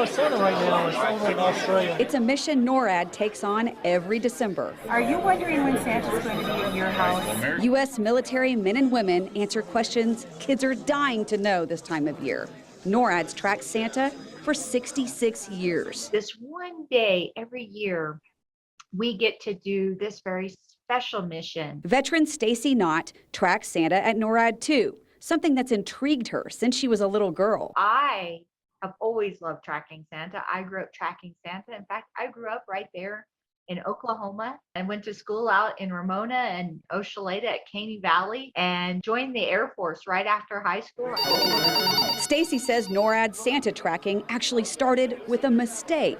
our Santa right now is over in Australia. It's a mission NORAD takes on every December. Are you wondering when Santa's going to be at your house? U.S. military men and women answer questions kids are dying to know this time of year. NORAD's tracked Santa for 66 years. This one day every year, we get to do this very special mission. Veteran Stacy Knott tracks Santa at NORAD too, something that's intrigued her since she was a little girl. I have always loved tracking Santa. I grew up tracking Santa. In fact, I grew up right there in Oklahoma and went to school out in Ramona and Oshaleta at Caney Valley and joined the Air Force right after high school. Stacy says NORAD Santa tracking actually started with a mistake.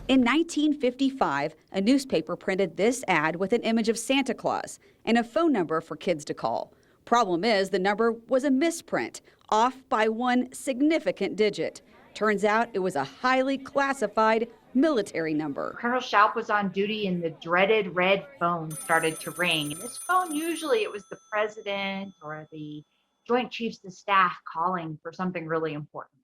In 1955, a newspaper printed this ad with an image of Santa Claus and a phone number for kids to call. Problem is, the number was a misprint, off by one significant digit. Turns out it was a highly classified military number. Colonel Schaup was on duty and the dreaded red phone started to ring. And this phone, usually it was the president or the Joint Chiefs of Staff calling for something really important.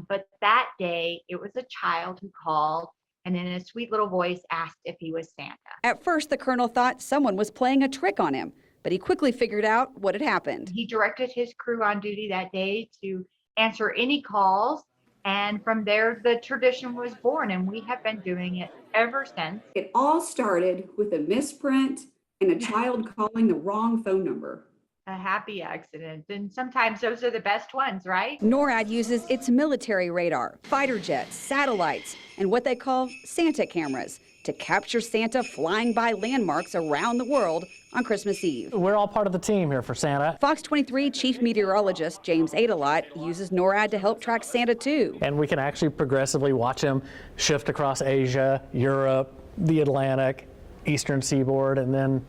But that day, it was a child who called and in a sweet little voice asked if he was Santa. At first, the colonel thought someone was playing a trick on him, but he quickly figured out what had happened. He directed his crew on duty that day to answer any calls. And from there, the tradition was born, and we have been doing it ever since. It all started with a misprint and a child calling the wrong phone number. A happy accident, and sometimes those are the best ones, right? NORAD uses its military radar, fighter jets, satellites, and what they call Santa cameras to capture Santa flying by landmarks around the world on Christmas Eve. We're all part of the team here for Santa. Fox 23 chief meteorologist James Adelot uses NORAD to help track Santa too. And we can actually progressively watch him shift across Asia, Europe, the Atlantic, Eastern Seaboard, and then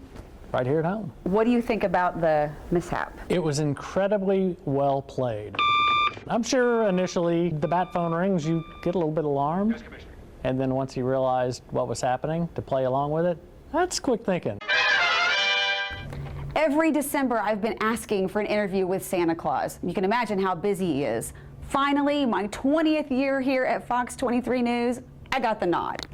right here at home. What do you think about the mishap? It was incredibly well played. I'm sure initially the bat phone rings, you get a little bit alarmed. And then once you realized what was happening, to play along with it, that's quick thinking. Every December, I've been asking for an interview with Santa Claus. You can imagine how busy he is. Finally, my 20th year here at Fox 23 News, I got the nod.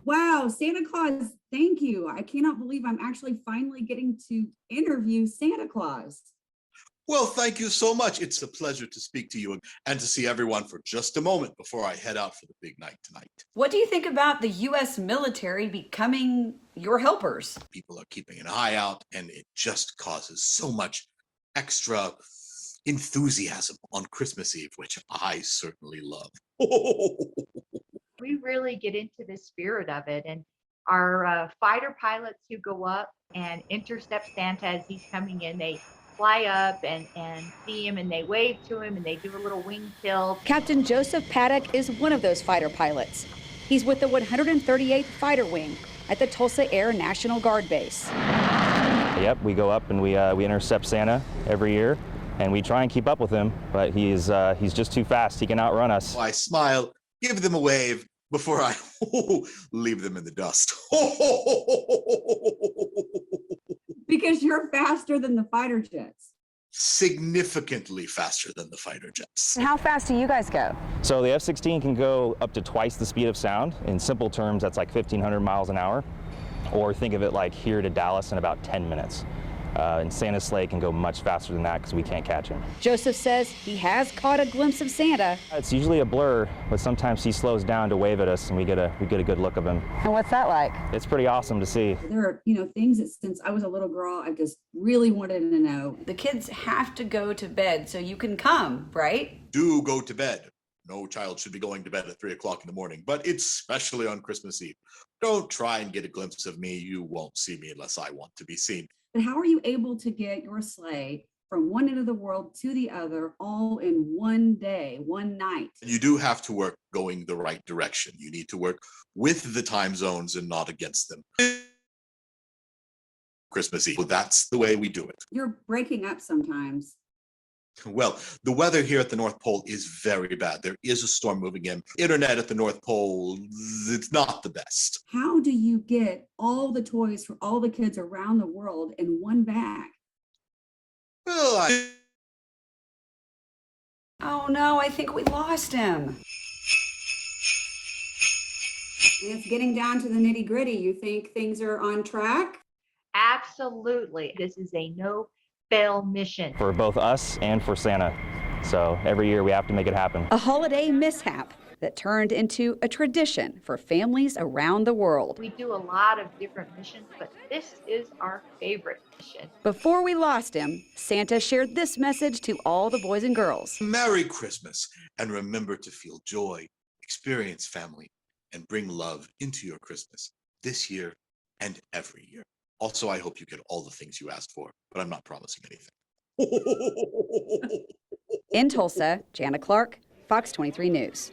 Wow, Santa Claus, thank you. I cannot believe I'm actually finally getting to interview Santa Claus. Well, thank you so much. It's a pleasure to speak to you and to see everyone for just a moment before I head out for the big night tonight. What do you think about the U.S. military becoming your helpers? People are keeping an eye out, and it just causes so much extra enthusiasm on Christmas Eve, which I certainly love. We really get into the spirit of it. And our fighter pilots who go up and intercept Santa as he's coming in, they fly up and see him and they wave to him and they do a little wing tilt. Captain Joseph Paddock is one of those fighter pilots. He's with the 138th Fighter Wing at the Tulsa Air National Guard Base. Yep, we go up and we intercept Santa every year, and we try and keep up with him, but he's just too fast. He can outrun us. I smile, give them a wave before I leave them in the dust. Because you're faster than the fighter jets. Significantly faster than the fighter jets. How fast do you guys go? So the F-16 can go up to twice the speed of sound. In simple terms, that's like 1,500 miles an hour. Or think of it like here to Dallas in about 10 minutes. And Santa's sleigh can go much faster than that because we can't catch him. Joseph says he has caught a glimpse of Santa. It's usually a blur, but sometimes he slows down to wave at us, and we get a good look of him. And what's that like? It's pretty awesome to see. There are, things that since I was a little girl, I just really wanted to know. The kids have to go to bed so you can come, right? Do go to bed. No child should be going to bed at 3 o'clock in the morning, but especially on Christmas Eve. Don't try and get a glimpse of me. You won't see me unless I want to be seen. But how are you able to get your sleigh from one end of the world to the other all in one day, one night? You do have to work going the right direction. You need to work with the time zones and not against them. Christmas Eve. Well, that's the way we do it. You're breaking up sometimes. Well, the weather here at the North Pole is very bad. There is a storm moving in. Internet at the North Pole, it's not the best. How do you get all the toys for all the kids around the world in one bag? Well, Oh no, I think we lost him. It's getting down to the nitty gritty. You think things are on track? Absolutely. This is a no-fail mission. For both us and for Santa. So every year we have to make it happen. A holiday mishap that turned into a tradition for families around the world. We do a lot of different missions, but this is our favorite mission. Before we lost him, Santa shared this message to all the boys and girls. Merry Christmas, and remember to feel joy, experience family, and bring love into your Christmas this year and every year. Also, I hope you get all the things you asked for, but I'm not promising anything. In Tulsa, Janna Clark, Fox 23 News.